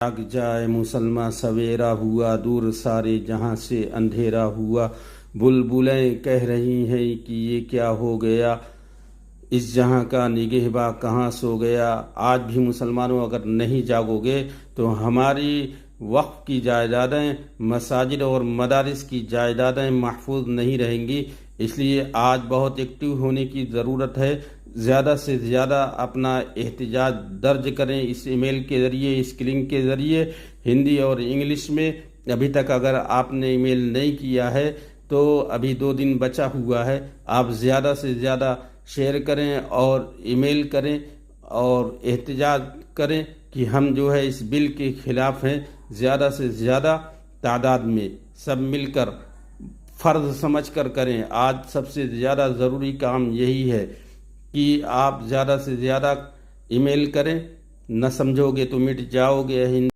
जाग जाए मुसलमान सवेरा हुआ, दूर सारे जहां से अंधेरा हुआ। बुलबुलें कह रही हैं कि ये क्या हो गया, इस जहां का निगहबा कहाँ सो गया। आज भी मुसलमानों अगर नहीं जागोगे तो हमारी वक्फ की जायदादें, मसाजिद और मदारिस की जायदादें महफूज नहीं रहेंगी। इसलिए आज बहुत एक्टिव होने की ज़रूरत है। ज़्यादा से ज़्यादा अपना एहतजाज दर्ज करें इस ईमेल के ज़रिए, इस लिंक के ज़रिए, हिंदी और इंग्लिश में। अभी तक अगर आपने ईमेल नहीं किया है तो अभी 2 दिन बचा हुआ है। आप ज़्यादा से ज़्यादा शेयर करें और ईमेल करें और एहतजाज करें कि हम जो है इस बिल के ख़िलाफ़ हैं। ज़्यादा से ज़्यादा तादाद में सब मिलकर फ़र्ज़ समझकर करें। आज सबसे ज़्यादा ज़रूरी काम यही है कि आप ज़्यादा से ज़्यादा ईमेल करें। न समझोगे तो मिट जाओगे।